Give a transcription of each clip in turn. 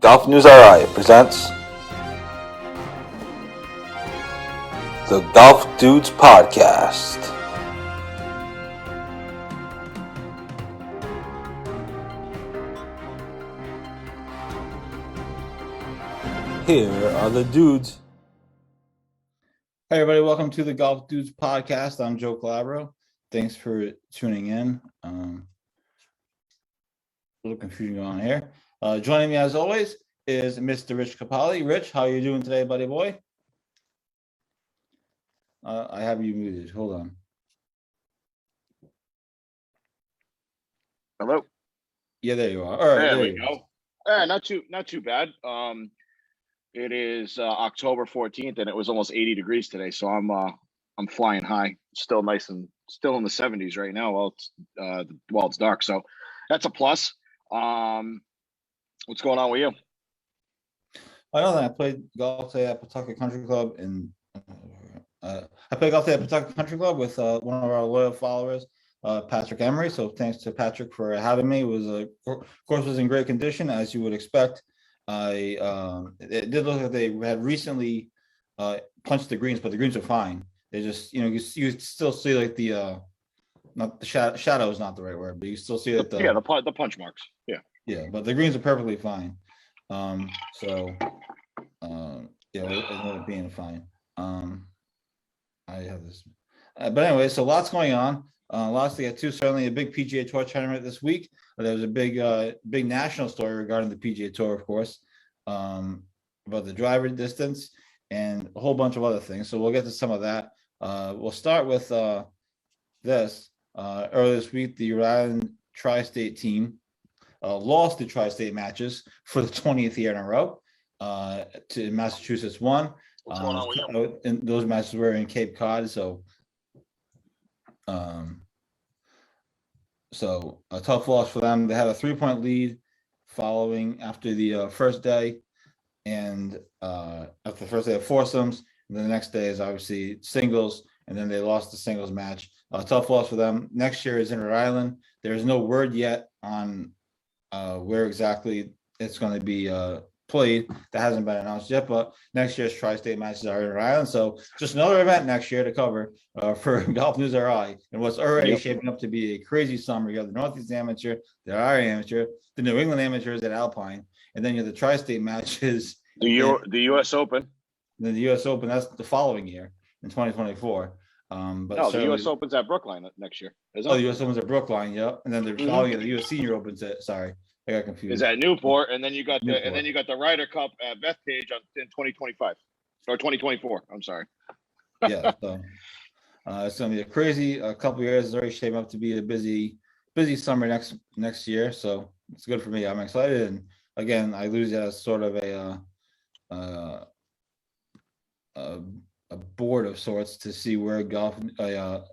Golf News RI presents the Golf Dudes Podcast. Here are the dudes. Hey everybody, welcome to the Golf Dudes Podcast. I'm Joe Calabro. Thanks for tuning in. A little confusion going on here. Joining me as always is Mr. Rich Capali. Rich, how are you doing today, buddy boy? I have you muted. Hold on. Hello. Yeah, there you are. All right, there we go. Not too bad. It is October 14th, and it was almost 80 degrees today, so I'm flying high. Still nice and still in the 70s right now. While it's dark, so that's a plus. What's going on with you? I know that I played golf today at Pawtucket Country Club, and I played golf today at Pawtucket Country Club with one of our loyal followers, Patrick Emery. So thanks to Patrick for having me. It was course was in great condition, as you would expect. It did look like they had recently punched the greens, but the greens are fine. They just, you still see like the not the shadow is not the right word, but you still see that the punch marks. Yeah, but the greens are perfectly fine. It ended up being fine. I have this, but anyway, so lots going on. Lots to get to. Certainly a big PGA Tour tournament this week. There was a big national story regarding the PGA Tour, of course, about the driver distance and a whole bunch of other things. So we'll get to some of that. We'll start with this. Earlier this week, the Rhode Island Tri-State team lost the Tri-State matches for the 20th year in a row. To Massachusetts won. What's going on with you? And those matches were in Cape Cod, so a tough loss for them. They had a 3-point lead following after the first day, and after the first day of foursomes, and then the next day is obviously singles, and then they lost the singles match. A tough loss for them. Next year is in Rhode Island. There is no word yet on where exactly it's going to be played. That hasn't been announced yet, but next year's Tri-State matches are in Rhode Island. So just another event next year to cover for Golf News RI, and what's already shaping up to be a crazy summer. You have the Northeast Amateur, the RI Amateur, the New England Amateurs at Alpine, and then you have the Tri-State matches. The U.S. Open. Then the U.S. Open, that's the following year in 2024. The U.S. Open's at Brookline next year. The U.S. Open's at Brookline, yep. And then the following year, the U.S. Senior Open's at, sorry, I got confused. Is at Newport, and then you got the Ryder Cup at Bethpage in 2025 or 2024. I'm sorry. Yeah, so it's gonna be a crazy couple of years. It's already shaping up to be a busy summer next year. So it's good for me. I'm excited, and again, I lose it as sort of a board of sorts to see where golf, to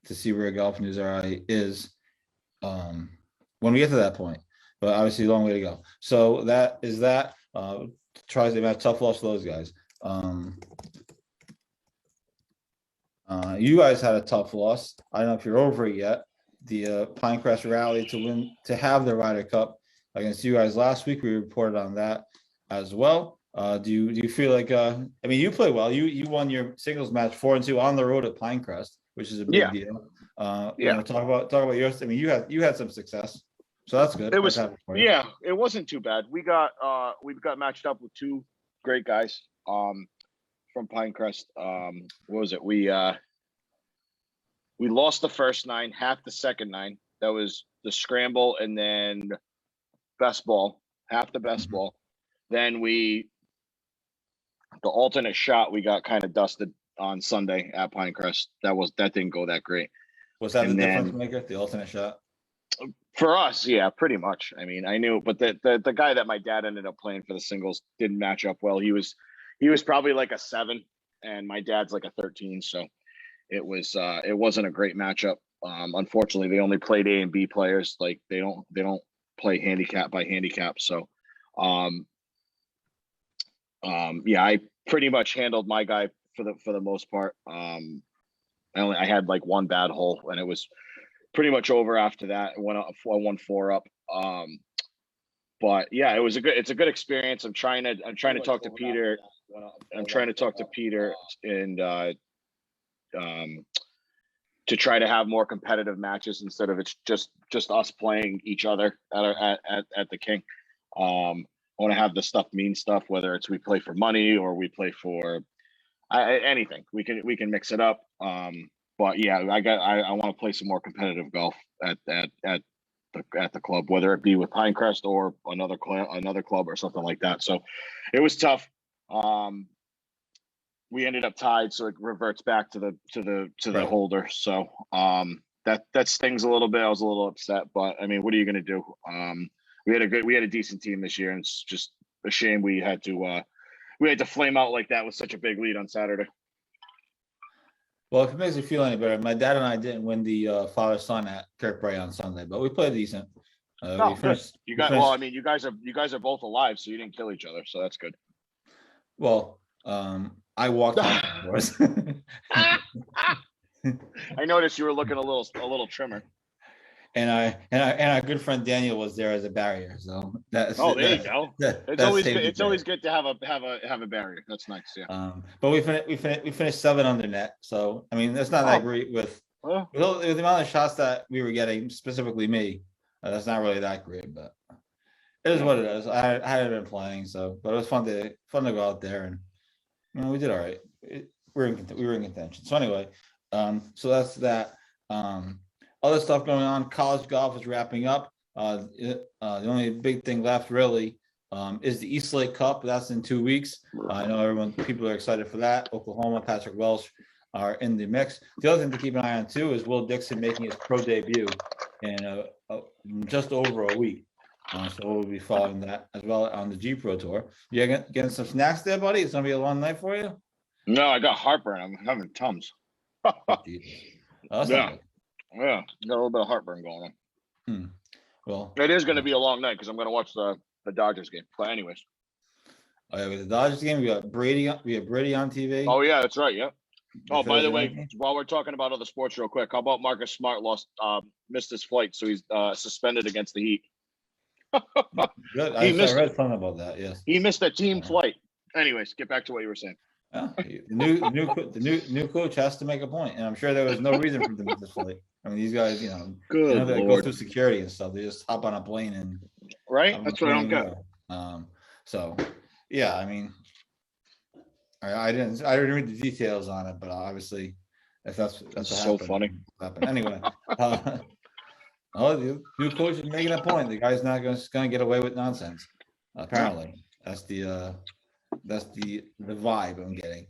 see where Golf News RI is when we get to that point. But obviously, a long way to go. So that is that. Tries to have tough loss for those guys. You guys had a tough loss. I don't know if you're over it yet. The Pinecrest rally to have the Ryder Cup against you guys last week. We reported on that as well. Do you feel like you play well. You won your singles match 4-2 on the road at Pinecrest, which is a big deal. Talk about yours. I mean, you had some success, so that's good. It was it wasn't too bad. We got matched up with two great guys from Pinecrest. What was it? We lost the first 9, half the second 9. That was the scramble, and then best ball, half the best ball. Then the alternate shot, we got kind of dusted on Sunday at Pinecrest. That didn't go that great. Was that the difference maker, the alternate shot? For us, yeah, pretty much. I mean, I knew, but the guy that my dad ended up playing for the singles didn't match up well. He was probably like a 7, and my dad's like a 13. So it wasn't a great matchup. Unfortunately, they only played A and B players. Like they don't play handicap by handicap. So I pretty much handled my guy for the most part. I had like one bad hole, and it was pretty much over after that. I won 4 up. but yeah, it's a good experience. I'm trying to talk to Peter. I'm trying to talk to Peter and to try to have more competitive matches instead of it's just us playing each other at the King. I want to have the stuff mean stuff, whether it's we play for money or we play for anything. We can mix it up. But yeah, I want to play some more competitive golf at the club, whether it be with Pinecrest or another club or something like that. So it was tough. We ended up tied, so it reverts back to the Right. holder. So that stings a little bit. I was a little upset, but I mean, what are you going to do? We had a decent team this year, and it's just a shame we had to flame out like that with such a big lead on Saturday. Well, if it makes you feel any better, my dad and I didn't win the father-son at Kirkbride on Sunday, but we played decent. No, good. Well, I mean, you guys are both alive, so you didn't kill each other, so that's good. Well, I walked home afterwards. I noticed you were looking a little trimmer. And our good friend Daniel was there as a barrier. So that's there you go. It's always good to have a barrier. That's nice. Yeah. But we finished 7 under net. So I mean, that's not that great with the amount of shots that we were getting, specifically me. That's not really that great, but it is what it is. I hadn't been playing, so but it was fun to go out there, and we did all right. We were in contention. So anyway, so that's that. Other stuff going on. College golf is wrapping up. The only big thing left really is the East Lake Cup. That's in 2 weeks. I know people are excited for that. Oklahoma, Patrick Welch are in the mix. The other thing to keep an eye on too is Will Dixon making his pro debut in just over a week. So we'll be following that as well on the G Pro Tour. You getting some snacks there, buddy? It's gonna be a long night for you. No, I got heartburn. I'm having Tums. Yeah, got a little bit of heartburn going on. Well, it is going to be a long night because I'm going to watch the Dodgers game. But anyways, with the Dodgers game, we got Brady. We have Brady on TV. Oh yeah, that's right. Yeah. Oh, by the way, while we're talking about other sports, real quick, how about Marcus Smart missed his flight, so he's suspended against the Heat. Good. I read something about that. Yes, he missed a team flight. Anyways, get back to what you were saying. Yeah, the new coach has to make a point, and I'm sure there was no reason for them to miss this flight. I mean, these guys, they go through security and stuff. They just hop on a plane and that's what I don't get. So yeah, I mean, I didn't read the details on it, but obviously, if that's so funny. Anyway, the new coach is making a point. The guy's not going to get away with nonsense. Apparently, that's the vibe I'm getting.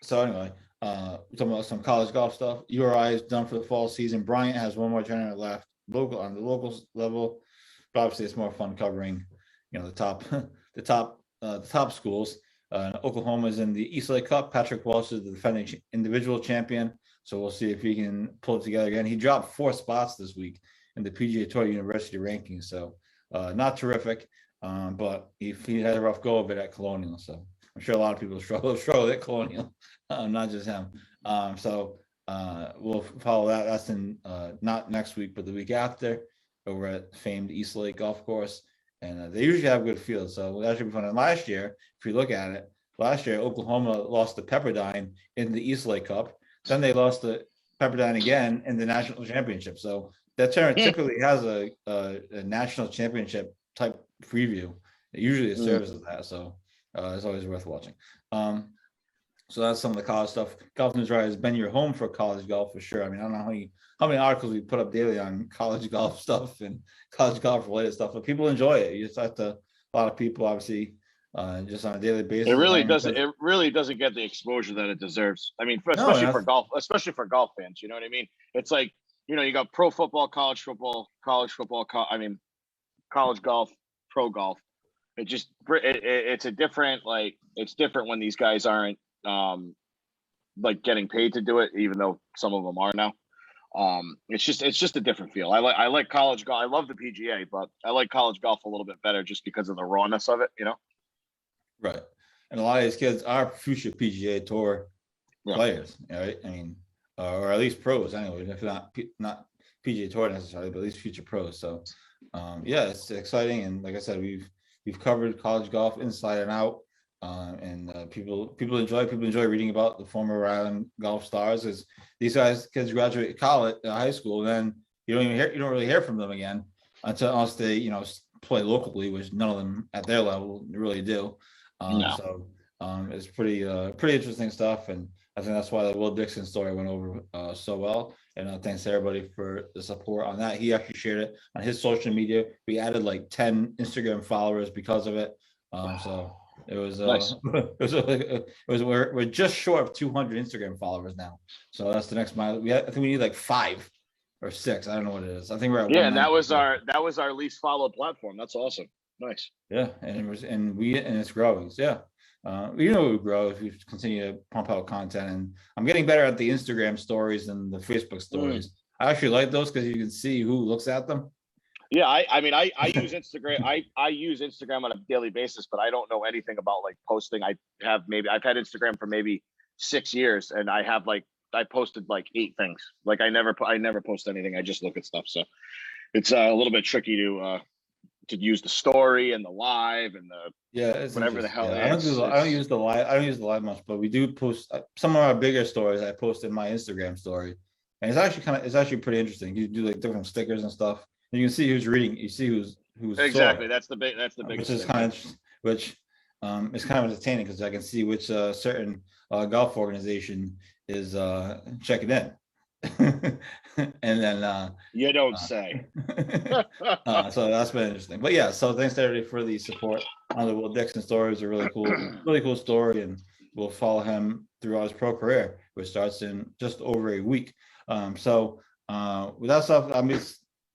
So anyway, talking about some college golf stuff. URI is done for the fall season. Bryant has one more tournament left, on the local level. But obviously, it's more fun covering, the top schools. Oklahoma is in the East Lake Cup. Patrick Welch is the defending individual champion. So we'll see if he can pull it together again. He dropped 4 spots this week in the PGA Tour University rankings. So not terrific. But he had a rough go of it at Colonial, so I'm sure a lot of people struggle at Colonial, not just him. So we'll follow that. That's in not next week, but the week after, over at famed East Lake Golf Course, and they usually have good fields, so that should be fun. And last year, if you look at it, Oklahoma lost to Pepperdine in the East Lake Cup. Then they lost to Pepperdine again in the national championship. So that tournament typically has a national championship type preview. Usually it serves as that, so it's always worth watching. So that's some of the college stuff. Golf News Right has been your home for college golf for sure. I mean, I don't know how many articles we put up daily on college golf stuff and college golf related stuff, but people enjoy it. You just have to, a lot of people obviously just on a daily basis. It really doesn't get the exposure that it deserves. I mean, especially for golf fans. You know what I mean? It's like, you got pro football, college football, college golf, pro golf. It's a different, it's different when these guys aren't getting paid to do it, even though some of them are now. It's just a different feel. I like college golf. I love the PGA, but I like college golf a little bit better just because of the rawness of it, Right. And a lot of these kids are future PGA Tour players, right? I mean, or at least pros anyway, if not PGA Tour necessarily, but at least future pros. So Yeah, it's exciting, and like I said, we've covered college golf inside and out, and people enjoy reading about the former Rhode Island golf stars. As these kids graduate college, high school, then you don't really hear from them again unless they play locally, which none of them at their level really do. No. So it's pretty interesting stuff, and I think that's why the Will Dixon story went over so well. And thanks to everybody for the support on that. He actually shared it on his social media. We added like 10 Instagram followers because of it. So it was Nice. we're just short of 200 Instagram followers now. So that's the next mile. I think we need like 5 or 6. I don't know what it is. I think we're at Yeah, and that was 190. our least followed platform. That's awesome. Nice. Yeah, and it's growing. So yeah. It will grow if we continue to pump out content, and I'm getting better at the Instagram stories than the Facebook stories. I actually like those because you can see who looks at them. Yeah, I mean, I use Instagram. I use Instagram on a daily basis, but I don't know anything about like posting. I've had Instagram for maybe 6 years, and I posted like 8 things. Like I never post anything. I just look at stuff. So it's a little bit tricky to use the story and the live and the whatever the hell. Yeah, I don't use the live much, but we do post some of our bigger stories. I post in my Instagram story, and it's actually pretty interesting. You do like different stickers and stuff, and you can see who's reading. You see who's exactly. That's the biggest. Which is kind of is kind of entertaining because I can see which certain golf organization is checking in. And then you don't say. So that's been interesting. But yeah, so thanks to everybody for the support on the Will Dixon story. It's a really cool story, and we'll follow him throughout his pro career, which starts in just over a week. So with that stuff, I mean,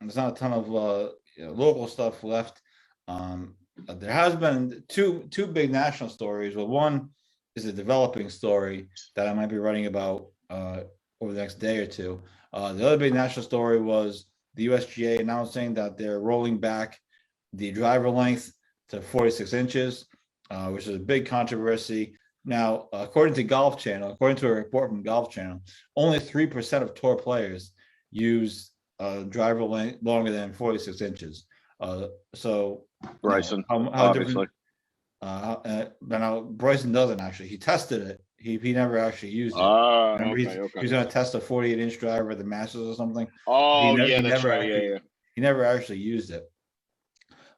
there's not a ton of local stuff left. There has been two big national stories. Well, one is a developing story that I might be writing about over the next day or two. The other big national story was the USGA announcing that they're rolling back the driver length to 46 inches, which is a big controversy. Now, according to a report from Golf Channel, only 3% of tour players use driver length longer than 46 inches. So Bryson, how obviously. But now Bryson doesn't actually. He tested it. He never actually used it. He's going to test a 48-inch driver at the Masters or something. That's right. He never actually used it.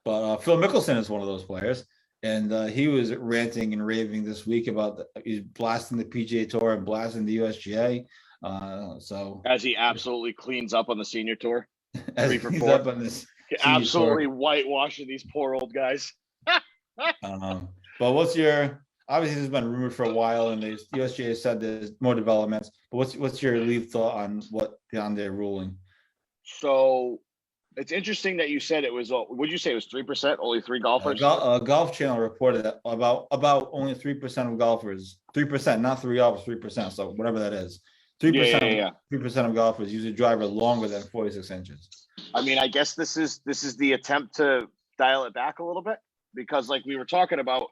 But Phil Mickelson is one of those players, and he was ranting and raving this week about he's blasting the PGA Tour and blasting the USGA. So as he absolutely cleans up on the senior tour, 3 for 4. Absolutely whitewashing these poor old guys. But what's your? Obviously, this has been rumored for a while, and the USGA said there's more developments. But what's your lead thought on their ruling? So it's interesting that you said it was. Would you say it was 3%? Only 3 golfers. Golf Channel reported that about only 3% of golfers. 3%, not 3 golfers. 3%. So whatever that is, 3%. 3% of golfers use a driver longer than 46 inches. I mean, I guess this is the attempt to dial it back a little bit, because like we were talking about,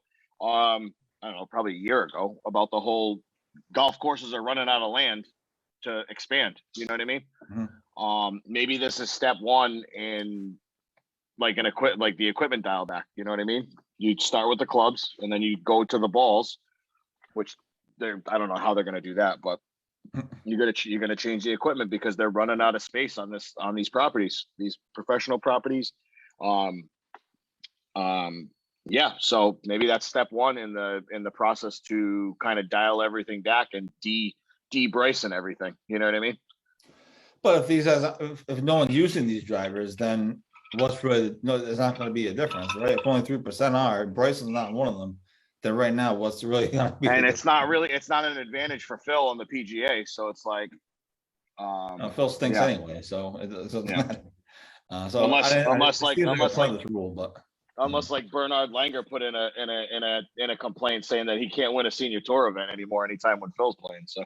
I don't know, probably a year ago, about the whole golf courses are running out of land to expand. You know what I mean? Mm-hmm. Maybe this is step one in like the equipment dial back. You know what I mean? You start with the clubs and then you go to the balls, which I don't know how they're going to do that, but you're going to change the equipment because they're running out of space on these properties, these professional properties. Yeah, so maybe that's step one in the process to kind of dial everything back and de-Bryson everything. You know what I mean? But if no one's using these drivers, then there's not going to be a difference, right? If only 3% are, Bryson's not one of them, then right now, what's really going to be? And it's not an advantage for Phil on the PGA. So it's like, Phil stinks anyway, so it doesn't matter. So unless Unless like Bernard Langer put in a complaint saying that he can't win a senior tour event anymore anytime when Phil's playing. So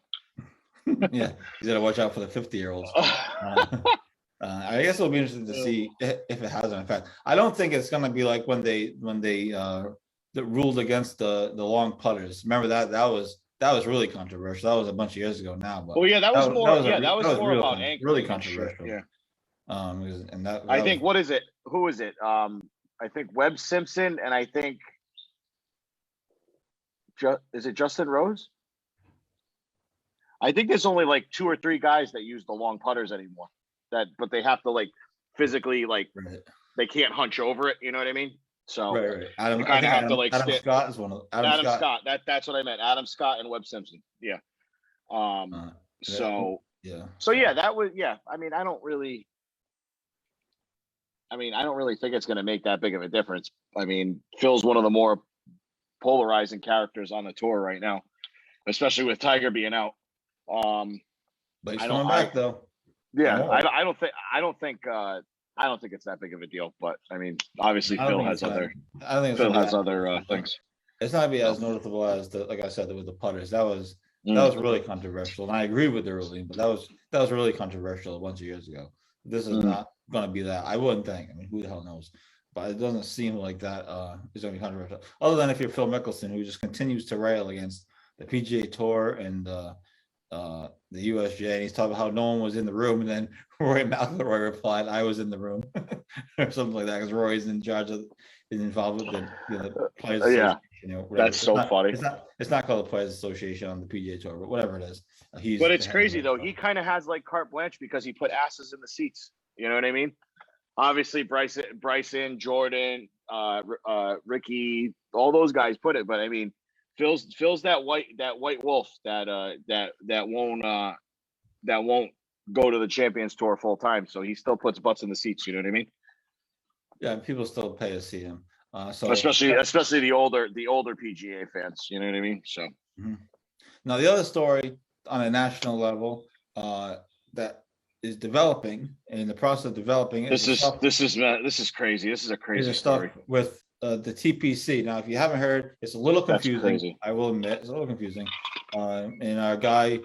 yeah, you got to watch out for the 50-year-olds. I guess it'll be interesting to see if it has an effect. I don't think it's going to be like when they ruled against the long putters. Remember that was really controversial. That was a bunch of years ago now. But that was more about anchoring. Really controversial. Yeah. And that I think was, what is it? Who is it? I think Webb Simpson, and I think is it Justin Rose? I think there's only like 2 or 3 guys that use the long putters anymore. But they have to like physically like right. they can't hunch over it. You know what I mean? So Right. they kind of have to like Adam Scott is one of Adam Scott. That's what I meant. Adam Scott and Webb Simpson. Yeah. Uh, So yeah. So yeah, that was yeah. I mean, I don't really think it's going to make that big of a difference. I mean, Phil's one of the more polarizing characters on the tour right now, especially with Tiger being out. But he's coming back though. Yeah, I don't think it's that big of a deal. But I mean, obviously Phil has other things. It's not be as noticeable as like I said with the putters. That was really controversial, and I agree with the ruling, but that was really controversial a bunch of years ago. This is not going to be that. I wouldn't think. I mean, who the hell knows? But it doesn't seem like that is going to be controversial. Other than if you're Phil Mickelson, who just continues to rail against the PGA Tour and the USJ, and he's talking about how no one was in the room, and then Roy McIlroy replied, "I was in the room," or something like that, because Roy's in charge of, is involved with the Players Association. That's so funny. It's not called the Players Association on the PGA Tour, but whatever it is. But it's crazy though. He kind of has like carte blanche because he put asses in the seats. You know what I mean? Obviously, Bryson, Jordan, Ricky, all those guys put it. But I mean, Phil's that white wolf that won't go to the Champions Tour full time. So he still puts butts in the seats. You know what I mean? Yeah, people still pay to see him. So especially the older PGA fans. You know what I mean? So now the other story on a national level that is developing, and in the process of developing, this is crazy. This is a crazy story with the TPC. Now, if you haven't heard, it's a little confusing. I will admit, it's a little confusing. And our guy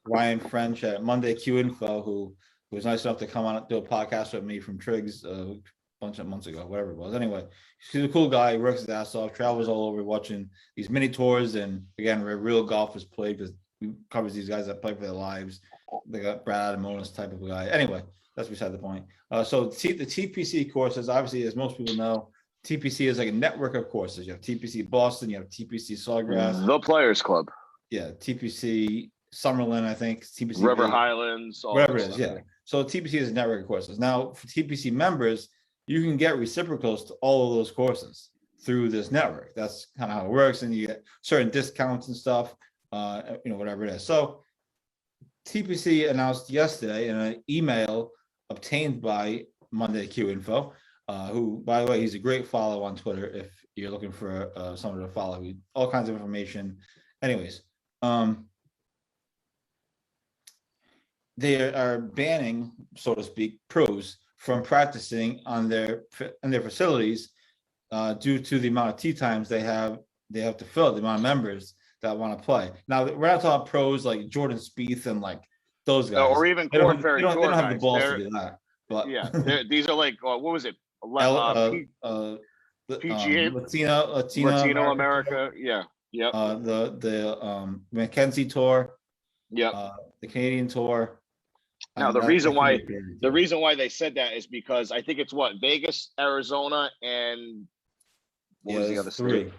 Ryan French at Monday Q Info, who was nice enough to come on and do a podcast with me from Triggs a bunch of months ago, whatever it was. Anyway, he's a cool guy. He works his ass off, travels all over watching these mini tours, and again, where real golfers play, because he covers these guys that play for their lives. They got Brad Amonis type of guy. Anyway, that's beside the point. So the TPC courses, obviously, as most people know, TPC is like a network of courses. You have TPC Boston, you have TPC Sawgrass, the Players Club. Yeah, TPC Summerlin, I think. TPC River Highlands, whatever it is. Yeah. So TPC is a network of courses. Now, for TPC members, you can get reciprocals to all of those courses through this network. That's kind of how it works, and you get certain discounts and stuff. Whatever it is. So TPC announced yesterday in an email obtained by Monday Q Info, who, by the way, he's a great follow on Twitter if you're looking for someone to follow. All kinds of information. Anyways, they are banning, so to speak, pros from practicing on their facilities due to the amount of tee times they have to fill, the amount of members that want to play. Now, we're not talking pros like Jordan Spieth and like those guys, or even they don't have the balls to do that. But yeah, these are like what was it? PGA, Latino America. Yeah, yeah. The Mackenzie Tour. Yeah. The Canadian Tour. Now the reason why they said that is because I think it's Vegas, Arizona, and what was the other state?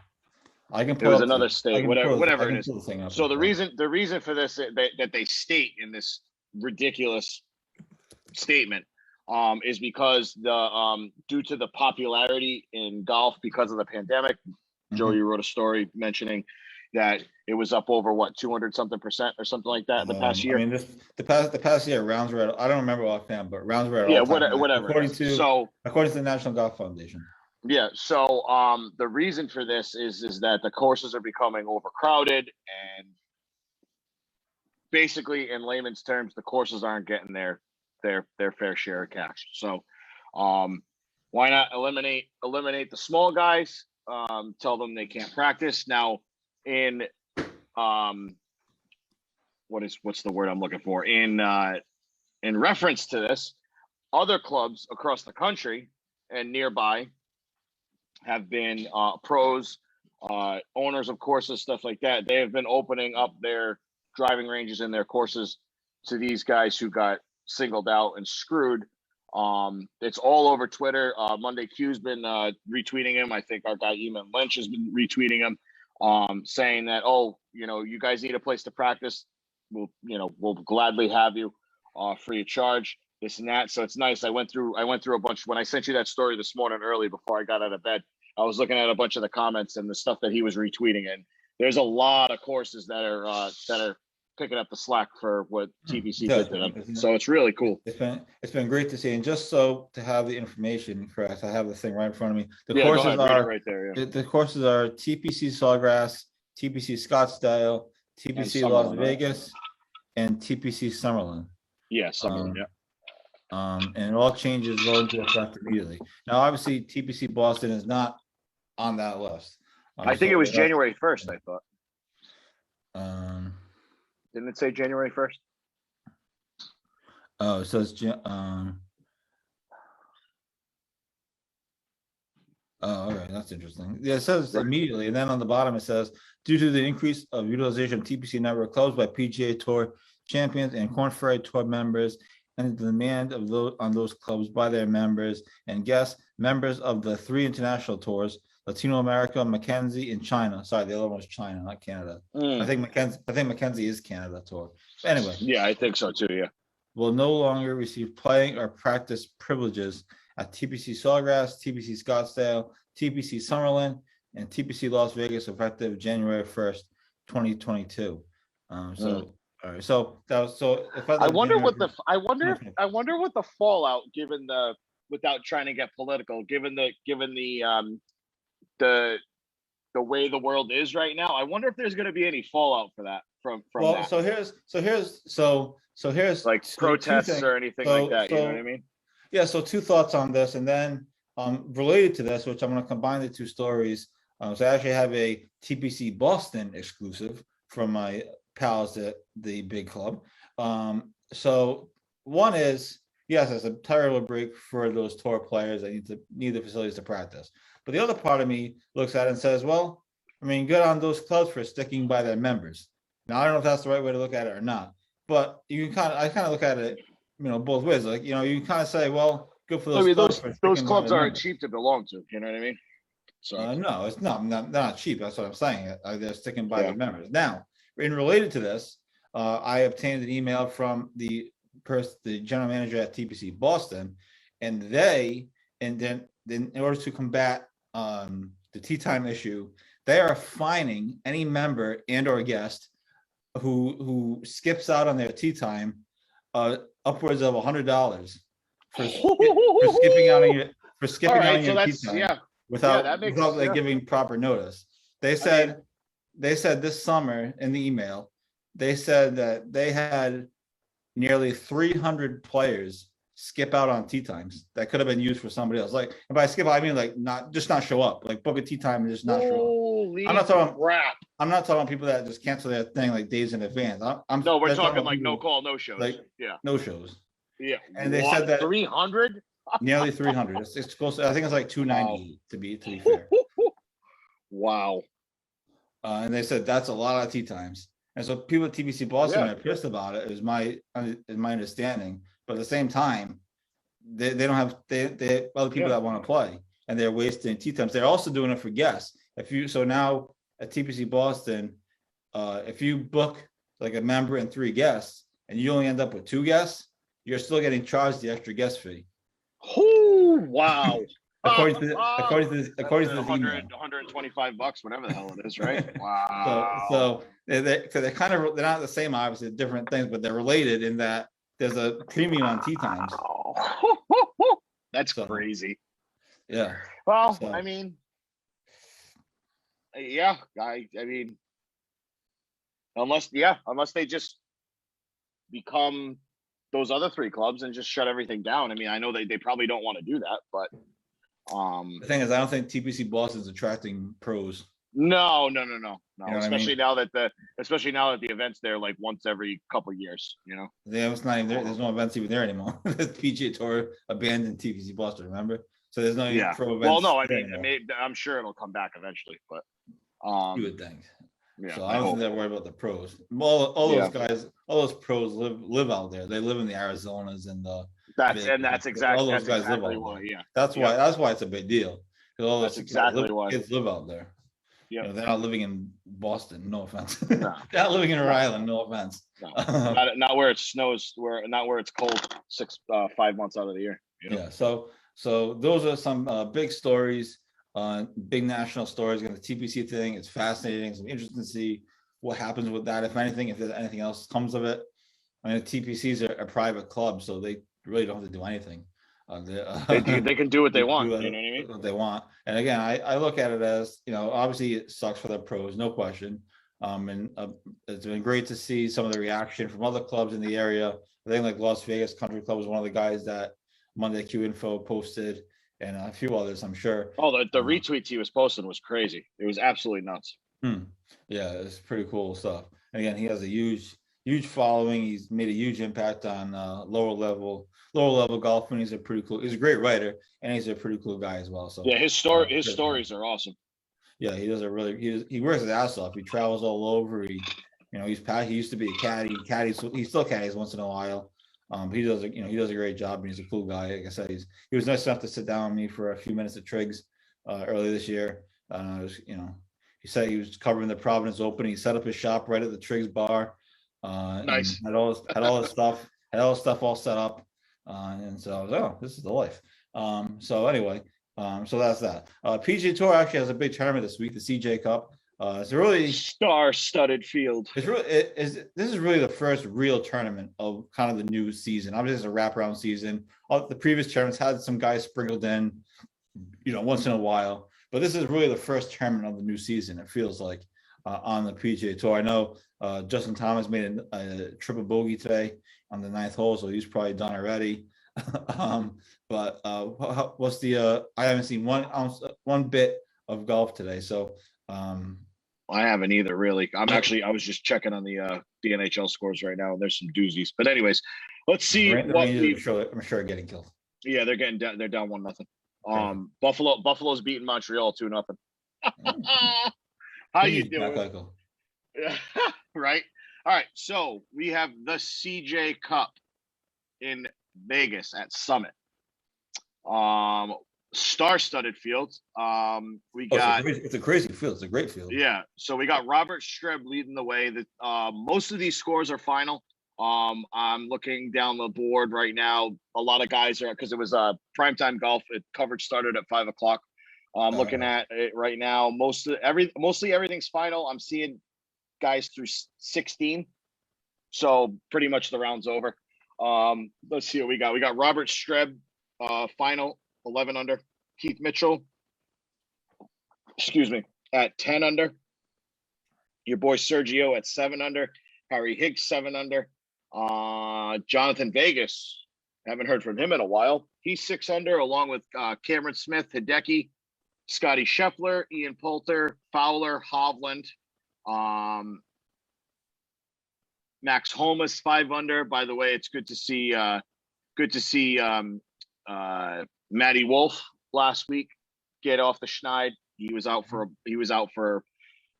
I can. It was another state, whatever it is. So the reason for this that they state in this ridiculous statement is because due to the popularity in golf because of the pandemic. Joe, you wrote a story mentioning that it was up over 200-something% or something like that in the past year. I mean, the past year rounds were I don't remember offhand, but rounds were whatever. According to the National Golf Foundation. Yeah. So the reason for this is that the courses are becoming overcrowded, and basically, in layman's terms, the courses aren't getting their fair share of cash. So why not eliminate the small guys? Tell them they can't practice. Now, in what's the word I'm looking for? In reference to this, other clubs across the country and nearby have been pros, owners of courses, stuff like that. They have been opening up their driving ranges and their courses to these guys who got singled out and screwed It's all over Twitter. Monday Q's been retweeting him. I think our guy Eamon Lynch has been retweeting him, saying that, oh, you guys need a place to practice. We'll gladly have you free of charge, this and that. So it's nice. I went through a bunch. When I sent you that story this morning early before I got out of bed, I was looking at a bunch of the comments and the stuff that he was retweeting. And there's a lot of courses that are picking up the slack for what TBC did to them. So it's really cool. It's been great to see. And just so to have the information correct, I have the thing right in front of me. The Go courses ahead, read it right there. Yeah. the courses are TPC Sawgrass, TPC Scottsdale, TPC Las Vegas, and TPC Summerlin. Yeah, Summerlin. And it all changes go into effect immediately. Now, obviously, TPC Boston is not on that list. I think it was January 1st. I thought. Didn't it say January 1st? Oh, it says oh, okay, that's interesting. Yeah, it says immediately, and then on the bottom it says, due to the increase of utilization of TPC network clubs by PGA Tour champions and Korn Ferry Tour members, and the demand of those clubs by their members and guests, members of the 3 international tours, Latino America, Mackenzie, and China. Sorry, the other one was China, not Canada. I think Mackenzie is Canada tour. Anyway. Yeah, I think so too. Yeah. Will no longer receive playing or practice privileges at TPC Sawgrass, TPC Scottsdale, TPC Summerlin, and TPC Las Vegas effective January 1st, 2022. All right, so that was I wonder what the fallout, given the, without trying to get political, given the way the world is right now, I wonder if there's going to be any fallout for that from that. So here's like protests or anything like that. You know what I mean? Yeah. So 2 thoughts on this, and then related to this, which I'm going to combine the 2 stories. So I actually have a TPC Boston exclusive from my pals at the big club. So one is, yes, it's a terrible break for those tour players that need the facilities to practice. But the other part of me looks at it and says, well, I mean, good on those clubs for sticking by their members. Now, I don't know if that's the right way to look at it or not, but I kind of look at it, both ways. Like, you can kind of say, well, good for those clubs. Those clubs aren't cheap to belong to. You know what I mean? So no, it's not cheap. That's what I'm saying. They're sticking by their members. Now, in related to this, I obtained an email from the general manager at TPC Boston, and then in order to combat the tee time issue, they are fining any member and or guest who skips out on their tee time upwards of $100 for skipping out on your tee time without giving proper notice. They said this summer in the email, they said that they had nearly 300 players skip out on tee times that could have been used for somebody else. Like, and by skip out, I mean like not show up, like book a tee time and just not show up. I'm not talking about people that just cancel their thing like days in advance. We're talking like no call, no shows. Like no shows. Yeah. And they said that 300? Nearly 300. It's close. I think it's like 298 to be fair. Wow. And they said that's a lot of tee times. And so people at TBC Boston are pissed about it, is my understanding. But at the same time, they don't have they other people that want to play, and they're wasting tee times. They're also doing it for guests. So now at TPC Boston, if you book like a member and 3 guests, and you only end up with 2 guests, you're still getting charged the extra guest fee. Oh wow! according to this email. $125, whatever the hell it is, right? Wow. So they're not the same, obviously, different things, but they're related in that there's a premium on tee times. That's crazy. Yeah. Well, I mean, yeah, I mean, unless they just become those other 3 clubs and just shut everything down. I mean, I know they probably don't want to do that, but the thing is, I don't think TPC Boston's attracting pros. No. You know especially now that the events there like once every couple of years, Yeah, it's not even there. There's no events even there anymore. The PGA Tour abandoned TPC Boston, remember? So there's no pro events. Well, no, I mean, I'm sure it'll come back eventually, but you would think. Yeah, so I don't think they're worried about the pros. All those guys, all those pros live out there. They live in the Arizonas and the That's Vegas. that's All exactly those that's guys live exactly out why. there. Yeah. That's Yep. why. That's why it's a big deal. Because all That's those exactly why. kids live out there. Yep. They're not living in Boston. No offense. No. They're not living in Rhode Island. No offense. No. Not where it snows. Not where it's cold 5 months out of the year. Yeah. So those are some big stories, big national stories. Again, the TPC thing. It's fascinating. It's interesting to see what happens with that, if anything, if there's anything else comes of it. I mean, the TPCs are a private club, so they really don't have to do anything. They can do what they want. do You know what I mean? what they want. And again, I look at it as, obviously it sucks for the pros, no question. And it's been great to see some of the reaction from other clubs in the area. I think like Las Vegas Country Club was one of the guys that Monday Q Info posted, and a few others, I'm sure. Oh, the retweets he was posting was crazy. It was absolutely nuts. Yeah, it's pretty cool stuff. And again, he has a huge following. He's made a huge impact on lower level golf, and he's a great writer, and he's a pretty cool guy as well. So yeah, his stories are awesome. Yeah, he does he works his ass off. He travels all over. He used to be a caddy. He still caddies once in a while. He does a great job, and he's a cool guy. Like I said, he was nice enough to sit down with me for a few minutes at Triggs early this year. He said he was covering the Providence Open. He set up his shop right at the Triggs bar. Nice. Had all his stuff all set up. And so I was, oh, this is the life. So anyway, so that's that. PGA Tour actually has a big tournament this week, the CJ Cup. It's a really star-studded field. This is really the first real tournament of kind of the new season. Obviously, it's a wraparound season. The previous tournaments had some guys sprinkled in, once in a while. But this is really the first tournament of the new season, it feels like, on the PGA Tour. I know Justin Thomas made a triple bogey today on the 9th hole, so he's probably done already. But what's the? I haven't seen one bit of golf today, so. I haven't either, really. I was just checking on the NHL scores right now, and there's some doozies. But anyways, let's see I'm sure getting killed. Yeah, they're down 1-0. Buffalo's beating Montreal 2-0. How you doing? Right. All right. So we have the CJ Cup in Vegas at Summit. Star-studded fields. It's a crazy field. It's a great field. Yeah. So we got Robert Streb leading the way. Most of these scores are final. I'm looking down the board right now. A lot of guys are, because it was primetime golf. Coverage started at 5:00. I'm looking at it right now. Mostly everything's final. I'm seeing guys through 16. So pretty much the round's over. Let's see what we got. We got Robert Streb, final 11 under. Keith Mitchell, at 10 under. Your boy Sergio at 7 under. Harry Higgs 7 under. Jonathan Vegas, haven't heard from him in a while. He's 6 under, along with Cameron Smith, Hideki, Scotty Scheffler, Ian Poulter, Fowler, Hovland, Max Homa's 5 under. By the way, it's good to see Matty Wolf last week get off the schneid. He was out for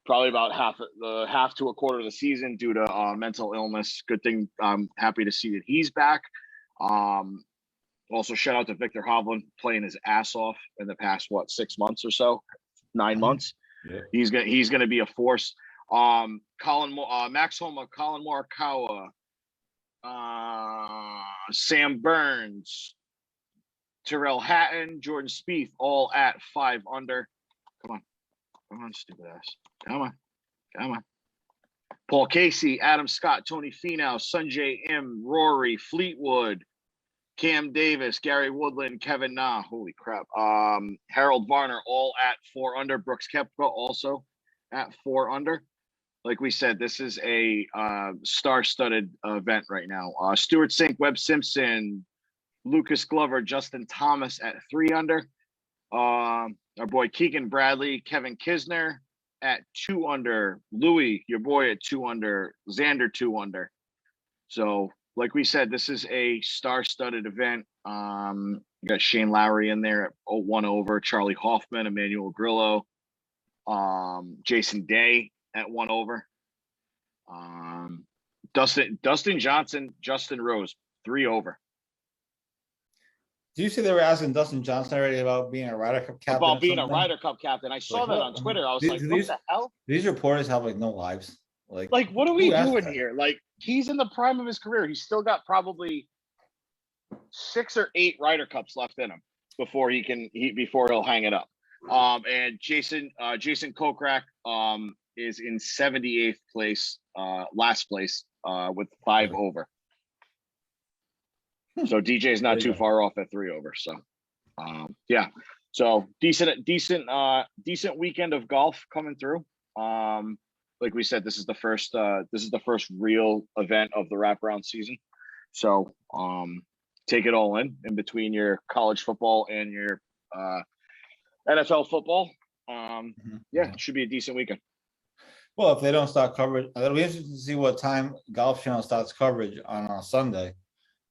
probably about half to a quarter of the season due to mental illness. Good thing. I'm happy to see that he's back. Also, shout out to Victor Hovland, playing his ass off in the past 6 months or so, 9 months. Yeah. He's gonna be a force. Max Homa, Colin Morikawa, Sam Burns, Tyrrell Hatton, Jordan Spieth, all at 5 under. Come on, stupid ass. Come on. Paul Casey, Adam Scott, Tony Finau, Sanjay M, Rory, Fleetwood, Cam Davis, Gary Woodland, Kevin Na. Holy crap. Harold Varner, all at 4 under. Brooks Koepka also at 4 under. Like we said, this is a star-studded event right now. Stuart Sink, Webb Simpson, Lucas Glover, Justin Thomas at 3 under. Our boy Keegan Bradley, Kevin Kisner at 2 under. Louis, your boy, at 2 under. Xander 2 under. So, like we said, this is a star-studded event. You got Shane Lowry in there at 1 over. Charlie Hoffman, Emmanuel Grillo, Jason Day at 1 over. Dustin Johnson, Justin Rose 3 over. Do you see they were asking Dustin Johnson already about being a Ryder Cup captain? About being a Ryder Cup captain. I saw that on Twitter. I was like, what the hell? These reporters have like no lives. Like, what are we doing here? Like, he's in the prime of his career. He's still got probably 6 or 8 Ryder Cups left in him before he'll hang it up. And Jason Kokrak is in 78th place, last place, with 5 over. So DJ's not too far off at 3 over. So yeah. So decent weekend of golf coming through. Like we said, this is the first real event of the wraparound season. So take it all in between your college football and your NFL football. Yeah, it should be a decent weekend. Well, if they don't start coverage, it'll be interesting to see what time Golf Channel starts coverage on Sunday.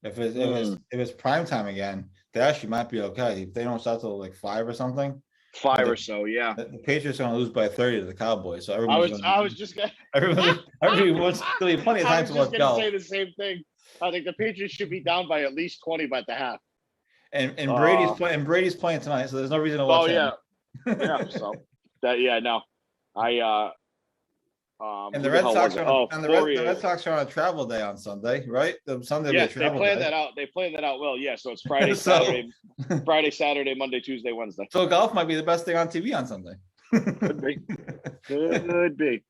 If it's prime time again, they actually might be okay. If they don't start till like 5 or something. 5 or so, yeah. The Patriots are going to lose by 30 to the Cowboys. So everybody wants there'll be plenty of time to watch golf. Say the same thing. I think the Patriots should be down by at least 20 by the half. And Brady's playing tonight, so there's no reason to watch him. Yeah. So and the Red Sox the Red Sox are on a travel day on Sunday, right? The Sunday. Yes, they planned that out. They planned that out well. Yeah, so it's Friday, Saturday, Monday, Tuesday, Wednesday. So golf might be the best thing on TV on Sunday. Could be. Could be.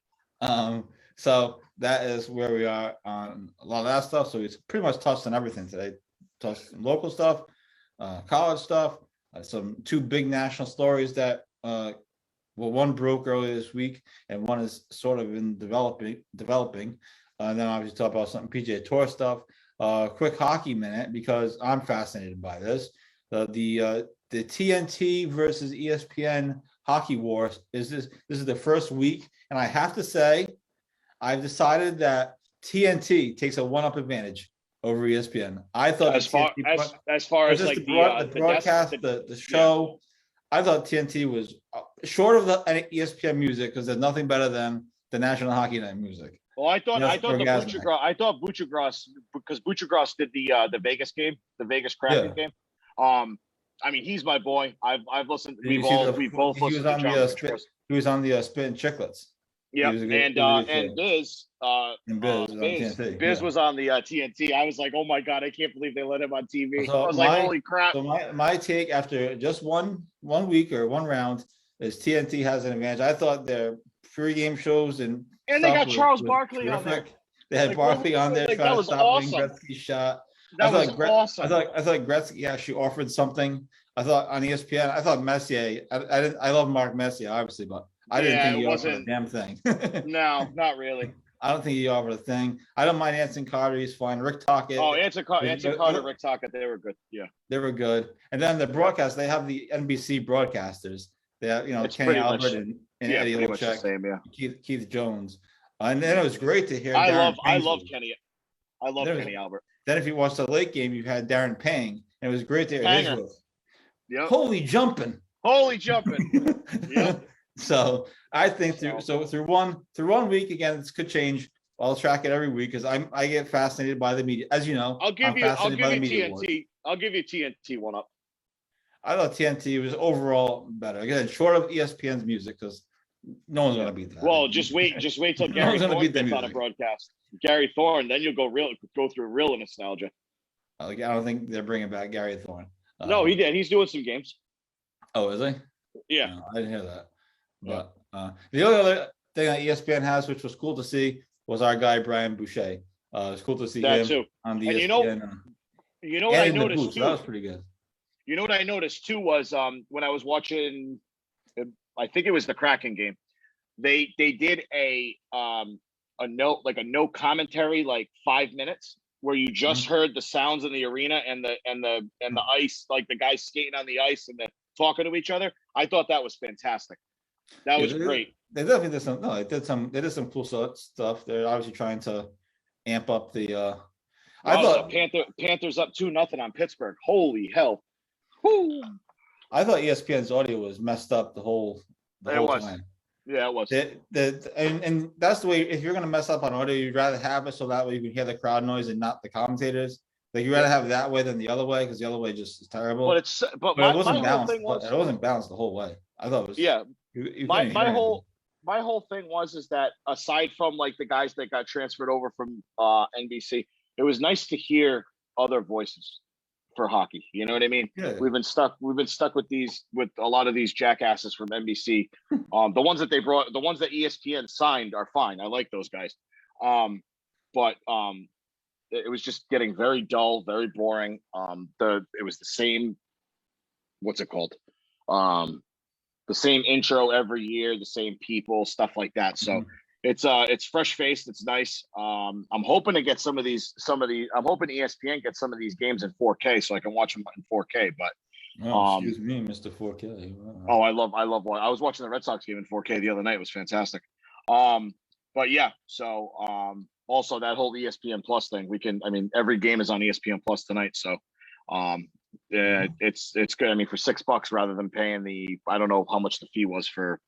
So that is where we are on a lot of that stuff. So it's pretty much touched on everything today. Touched on local stuff, college stuff, some 2 big national stories that one broke earlier this week, and one is sort of in developing. And then obviously talk about some PGA Tour stuff. Quick hockey minute, because I'm fascinated by this. The TNT versus ESPN hockey wars is this is the first week, and I have to say, I've decided that TNT takes a 1-up advantage over ESPN. I thought as far as like the broadcast, the show. I thought TNT was short of the ESPN music, because there's nothing better than the National Hockey Night music. Well, I thought Buccigross, because Buccigross did the Vegas game, the Vegas Kraken game. I mean, he's my boy. I've listened. We both listened to John. He was on the Spit and Chicklets. Yeah, and Biz was on the TNT. I was like, oh my god, I can't believe they let him on TV. So I was like, holy crap. So my take after just one week or one round is TNT has an advantage. I thought their pregame shows and they got Charles Barkley on there. They had Barkley on there trying to stop awesome. Gretzky's shot. That was awesome. I thought Gretzky actually offered something. I thought on ESPN, I thought Messier. I love Mark Messier, obviously, but I didn't think he offered a damn thing. No, not really. I don't think he offered a thing. I don't mind Anson Carter. He's fine. Rick Tocchet. Oh, Anson Carter, Rick Tocchet, they were good. Yeah. They were good. And then the broadcast, they have the NBC broadcasters. They have, Kenny Albert and Eddie Olczyk, Keith Jones. And then it was great to hear. I love Kenny. I love Kenny Albert. Then if you watched the late game, you had Darren Pang. And it was great to hear his voice. Yep. Holy jumping. Yep. So I think through one week, again, this could change. I'll track it every week because I get fascinated by the media. As you know, I'll give you TNT. I'll give you TNT 1-up. I thought TNT was overall better. Again, short of ESPN's music, because no one's gonna beat that. Well, just wait till Gary Thorne gets on a broadcast. Gary Thorne, then you'll go through real nostalgia. I don't think they're bringing back Gary Thorne. No, he did. He's doing some games. Oh, is he? Yeah, no, I didn't hear that. But the only other thing that ESPN has, which was cool to see, was our guy Brian Boucher. It's cool to see him too. On the and ESPN. You know what I noticed too? That was pretty good. You know what I noticed too was when I was watching, I think it was the Kraken game. They did a no commentary, like 5 minutes, where you just heard the sounds in the arena and the ice, like the guys skating on the ice and talking to each other. I thought that was fantastic. That was great. They definitely did some. No, they did some cool stuff. They're obviously trying to amp up the. I thought Panthers up 2-0 on Pittsburgh. Holy hell! Woo. I thought ESPN's audio was messed up the whole time. Yeah, it was. And that's the way. If you're going to mess up on audio, you'd rather have it so that way you can hear the crowd noise and not the commentators. Like you rather have it that way than the other way because the other way just is terrible. But But it my wasn't whole balanced. thing was It wasn't balanced the whole way. I thought it was. yeah. You My couldn't hear anything. my whole thing is that aside from like the guys that got transferred over from NBC, it was nice to hear other voices for hockey. You know what I mean? Yeah. We've been stuck with a lot of these jackasses from NBC. The ones that they brought, the ones that ESPN signed are fine. I like those guys. But it was just getting very dull, very boring. It was the same, what's it called? The same intro every year, the same people, stuff like that. So it's fresh faced. It's nice. I'm hoping to get I'm hoping ESPN gets some of these games in 4K so I can watch them in 4K. But excuse me, Mr. 4K. Wow. Oh, I love one. I was watching the Red Sox game in 4K the other night. It was fantastic. But yeah, so also that whole ESPN Plus thing, every game is on ESPN Plus tonight. So it's good. I mean, for $6 rather than paying I don't know how much the fee was for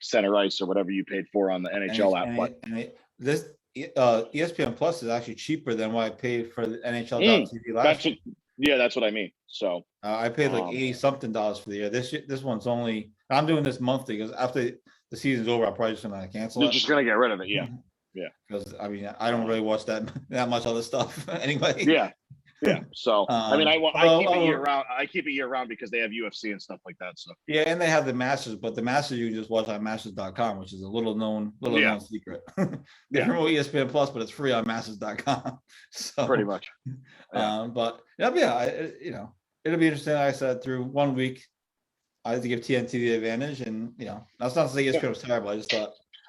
center ice or whatever you paid for on the NHL app. This ESPN Plus is actually cheaper than what I paid for the NHL.TV last year. Yeah, that's what I mean. So I paid like $80-something for the year. This one's only. I'm doing this monthly because after the season's over, I'm probably just gonna cancel it. You're just gonna get rid of it, yeah. Yeah. Because I don't really watch that much other stuff anyway. Yeah. Yeah. So I keep it year round. I keep it year round because they have UFC and stuff like that. So yeah, and they have the Masters, but the Masters you can just watch on Masters.com, which is a little known secret. They promote ESPN Plus, but it's free on Masters.com. So pretty much. Yeah. But it'll be interesting. Like I said, through 1 week, I had to give TNT the advantage, and that's not to say ESPN was terrible.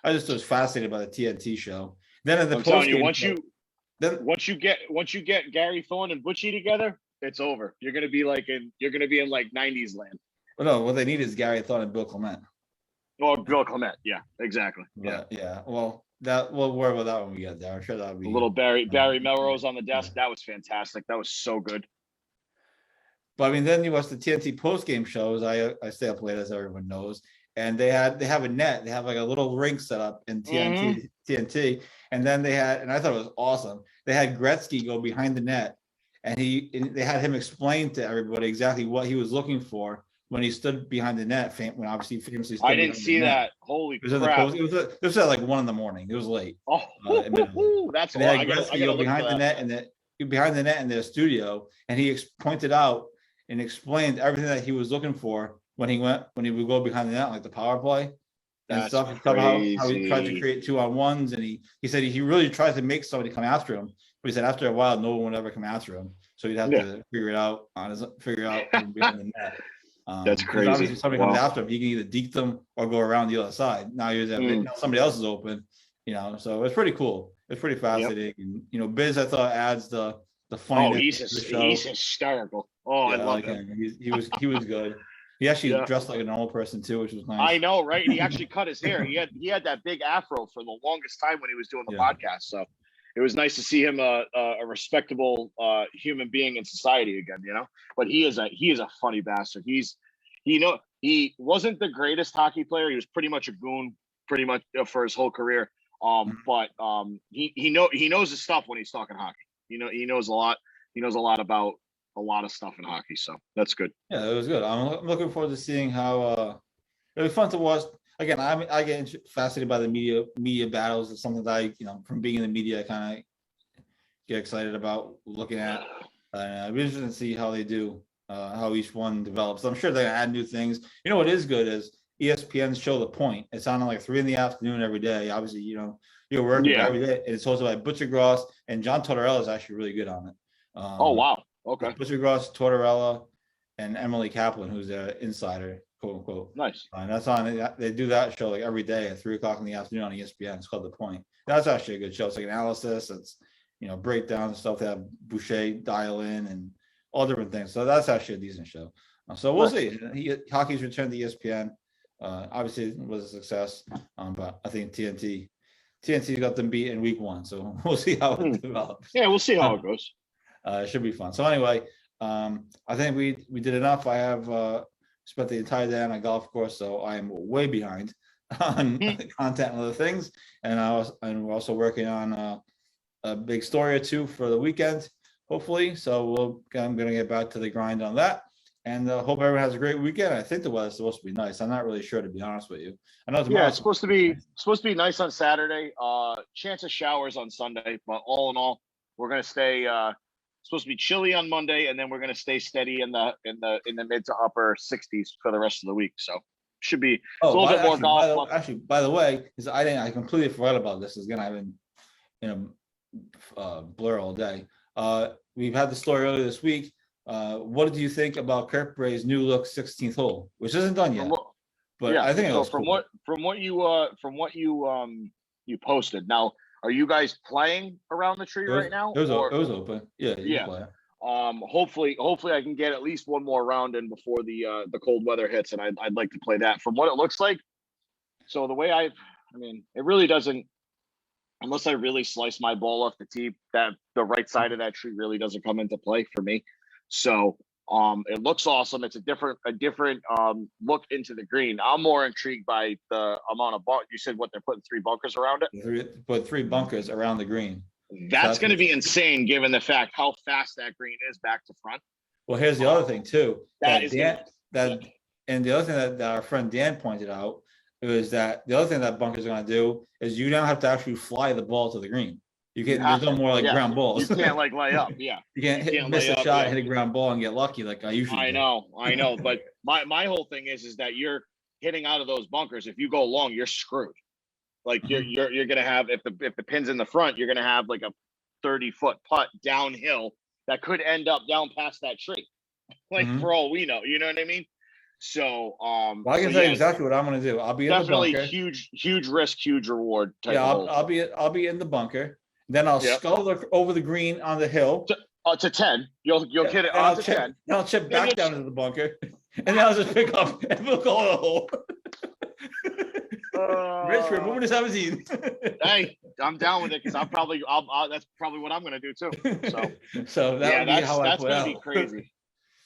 I just was fascinated by the TNT show. Then at the once you get Gary Thorne and Butchie together, it's over. You're gonna be in like 90s land. Well, no, what they need is Gary Thorne and Bill Clement. Oh, Bill Clement, yeah, exactly. Yeah. Well, we'll worry about that when we get there. I'm sure that'll be a little Barry Melrose on the desk. That was fantastic. That was so good. But I mean, then you watch the TNT post game shows. I stay up late, as everyone knows, and they have a net. They have like a little rink set up in TNT, and then and I thought it was awesome. They had Gretzky go behind the net, and they had him explain to everybody exactly what he was looking when he stood behind the net. When obviously famously stood I didn't see that. Holy crap! It was at like 1 a.m. It was late. Oh, that's they had Gretzky go behind the net in their studio, and he pointed out and explained everything that he was looking for when he would go behind the net, like the power play and stuff. How he tried to create 2-on-1s, and he said he really tried to make somebody come after him, but he said after a while no one would ever come after him, so he'd have to figure it out behind the net. That's crazy. Obviously, if somebody comes after him, he can either deke them or go around the other side. Now somebody else is open, So it's pretty cool. It's pretty fascinating. And Biz, I thought, adds the funny. Oh, he's hysterical. Oh, I love him. He was good. He actually dressed like a normal person too, which was nice. I know, right? And he actually cut his hair. He had that big afro for the longest time when he was doing the podcast. So it was nice to see him a respectable human being in society again. But he is a funny bastard. He wasn't the greatest hockey player. He was pretty much a goon, pretty much for his whole career. But he knows his stuff when he's talking hockey. He knows a lot. He knows a lot about a lot of stuff in hockey, so that's good. Yeah, it was good. I'm looking forward to seeing how it'll be fun to watch. Again, I get fascinated by the media battles. It's something that I, from being in the media, I kind of get excited about looking at. It'll be interesting to see how they do, how each one develops. I'm sure they're gonna add new things. What is good is ESPN's show The Point. It's on at like 3 p.m. every day. Obviously, you're working every day. And it's hosted by Butcher Gross, and John Tortorella is actually really good on it. Oh wow. Okay. Butcher Gross, Tortorella, and Emily Kaplan, who's an insider, quote unquote. Nice. And that's on. They do that show like every day at 3 o'clock in the afternoon on ESPN. It's called The Point. That's actually a good show. It's like analysis. It's breakdowns and stuff. They have Boucher dial in and all different things. So that's actually a decent show. So we'll see. Hockey's returned to ESPN. Obviously, it was a success. But I think TNT got them beat in week 1. So we'll see how it develops. Yeah, we'll see how it goes. It should be fun. So anyway, I think we did enough. I have spent the entire day on a golf course, so I am way behind on the content and other things. And we're also working on a big story or two for the weekend. hopefully. So I'm going to get back to the grind on that. And hope everyone has a great weekend. I think the weather's supposed to be nice. I'm not really sure, to be honest with you. I know tomorrow. Yeah, it's supposed to be nice on Saturday. Chance of showers on Sunday, but all in all, we're gonna stay. Supposed to be chilly on Monday, and then we're gonna stay steady in the mid to upper 60s for the rest of the week. So should be a little bit more golf. By the way, because I completely forgot about this. Again, I've been in a blur all day. We've had the story earlier this week. What did you think about Kirkbray's new look 16th hole, which isn't done yet? But yeah, I think so. From what you posted. Now, are you guys playing around the tree right now? It was open. Yeah. Yeah. Hopefully I can get at least one more round in before the cold weather hits, and I'd like to play that. From what it looks like, so the way I mean, it really doesn't, unless I really slice my ball off the tee, that the right side of that tree really doesn't come into play for me. So it looks awesome. It's a different look into the green. I'm more intrigued by the amount of you said what they're putting 3 bunkers around it. Put 3 bunkers around the green. That's going to be insane, given the fact how fast that green is back to front. Well, here's the other thing too. And the other thing that our friend Dan pointed out is that the other thing that bunkers are going to do is you don't have to actually fly the ball to the green. You can. There's no more ground balls. You can't lay up. Yeah. You can't miss a shot, hit a ground ball, and get lucky like I usually. I know. But my whole thing is that you're hitting out of those bunkers. If you go long, you're screwed. Like you're gonna have, if the pin's in the front, you're gonna have like a 30-foot putt downhill that could end up down past that tree. Like for all we know, you know what I mean? So well, I can tell you exactly what I'm gonna do. I'll be in the bunker. Huge risk, huge reward. I'll be in the bunker. Then I'll scull over the green on the hill to 10. You'll hit it on to 10. Then I'll chip back down into the bunker, and then I'll just pick up and we'll go in the hole. Rich, we're moving to 17. Hey, I'm down with it because that's probably what I'm gonna do too. So that's gonna be crazy.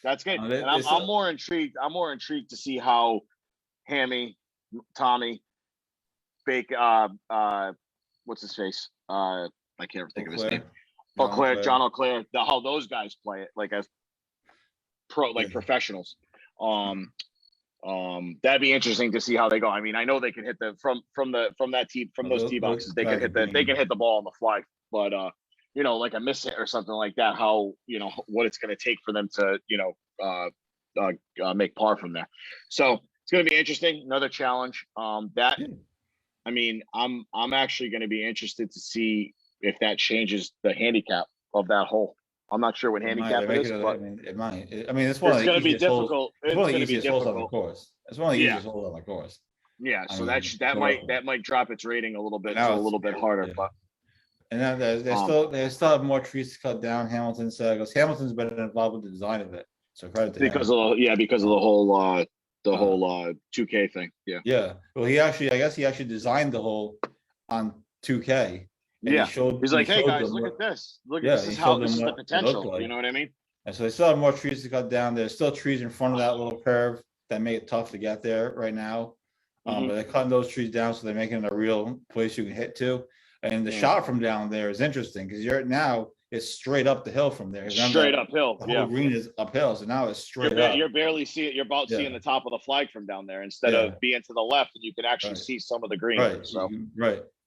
That's good. And I'm more intrigued. I'm more intrigued to see how Hammy, Tommy, Bake, what's his face? I can't think of his name. John Auclair, how those guys play it, like as professionals. That'd be interesting to see how they go. I mean, I know they can hit from those tee boxes, they can hit the ball on the fly, but like a miss hit or something like that, how what it's going to take for them to make par from there. So it's going to be interesting. Another challenge. I mean, I'm actually going to be interested to see if that changes the handicap of that hole. I'm not sure what handicap it is, but it might. I mean, it's going to be difficult. It's one of the easiest holes on the course. It's one of the easiest holes on the course. Yeah, so that might drop its rating a little bit. It's a little bit harder, but. And then they still have more trees to cut down. Hamilton said, because Hamilton's been involved with the design of it. So credit to him. Because of the whole 2K thing. Yeah. Yeah. Well, I guess he actually designed the hole on 2K. Yeah. He's like, hey guys, look at this. This is the potential. Like. You know what I mean? And so they still have more trees to cut down. There's still trees in front of that little curve that make it tough to get there right now. But they're cutting those trees down, so they're making it a real place you can hit to. And the shot from down there is interesting because it's straight up the hill from there. Straight uphill. The whole green is uphill, so now it's straight up. You're barely seeing. You're about seeing the top of the flag from down there instead of being to the left, and you can actually see some of the green. Right. So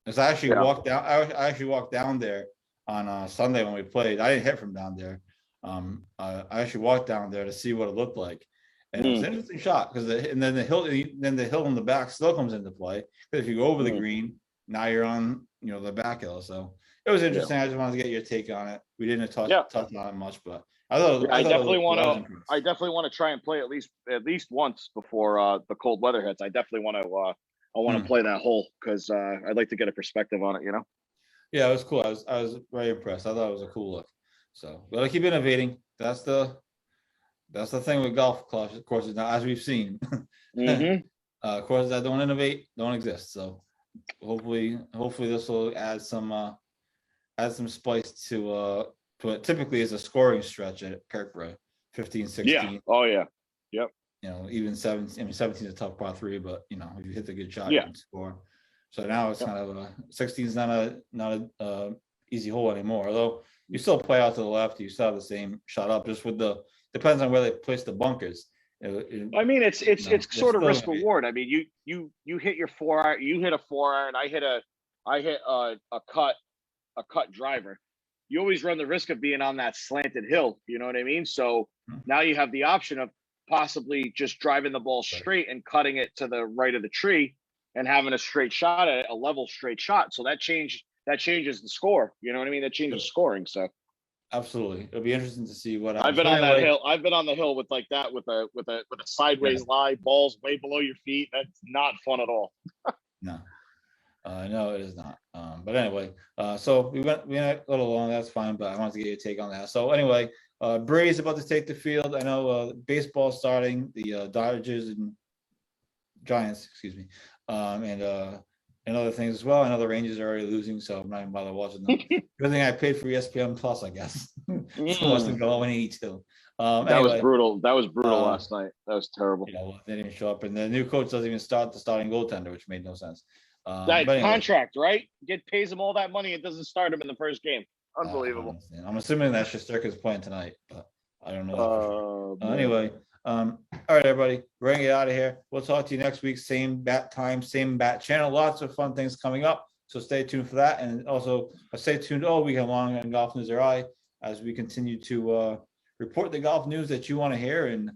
Because I actually walked down. I actually walked down there on Sunday when we played. I didn't hit from down there. I actually walked down there to see what it looked like, and it was an interesting shot because then the hill in the back still comes into play. Because if you go over the green, now you're on the back hill. So it was interesting. I just wanted to get your take on it. We didn't touch on it much, but I definitely want to try and play at least once before the cold weather hits. I definitely want to play that hole because I'd like to get a perspective on it. Yeah, it was cool. I was very impressed. I thought it was a cool look. So, but I keep innovating. That's the thing with golf courses now, as we've seen. Courses that don't innovate don't exist. So hopefully this will add some spice to what typically is a scoring stretch at Kirkbride, 15, 16. Yeah. Oh yeah. Yep. Even 17. I mean, 17 is a tough par 3, but if you hit the good shot, you can score. So now it's kind of 16 is not a easy hole anymore. Although you still play out to the left. You still have the same shot up, just with depends on where they place the bunkers. I mean, it's it's sort of still risk gonna be- reward. I mean, you hit your 4-iron, you hit a 4-iron, I hit a cut driver. You always run the risk of being on that slanted hill. You know what I mean? So now you have the option of possibly just driving the ball straight and cutting it to the right of the tree and having a straight shot at it, a level straight shot. So that changes the score. You know what I mean? That changes scoring. So Absolutely, it'll be interesting to see what I've been on that hill. I've been on the hill with like that with a sideways lie, balls way below your feet. That's not fun at all. No, no, it is not. But anyway, so we went a little long. That's fine, but I wanted to get your take on that. So anyway, Bray's about to take the field. I know baseball starting. The Dodgers and Giants, excuse me, and other things as well. I know the Rangers are already losing, so I'm not even bothered watching them. Good thing I paid for ESPN Plus, I guess. So much to go when you need to. That was brutal. That was brutal last night. That was terrible. Well, they didn't even show up, and the new coach doesn't even start the starting goaltender, which made no sense. That contract, right? Pays him all that money. It doesn't start him in the first game. Unbelievable. I'm assuming that Shesterkin's playing tonight, but I don't know. Anyway, all right, everybody, we're gonna get out of here. We'll talk to you next week, same bat time, same bat channel. Lots of fun things coming up, so stay tuned for that, and also stay tuned all weekend long on Golf News RI as we continue to report the golf news that you want to hear, and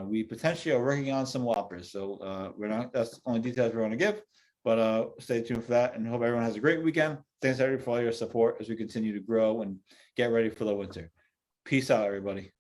we potentially are working on some whoppers. So we're not. That's the only details we're going to give. But stay tuned for that, and hope everyone has a great weekend. Thanks everybody for all your support as we continue to grow and get ready for the winter. Peace out, everybody.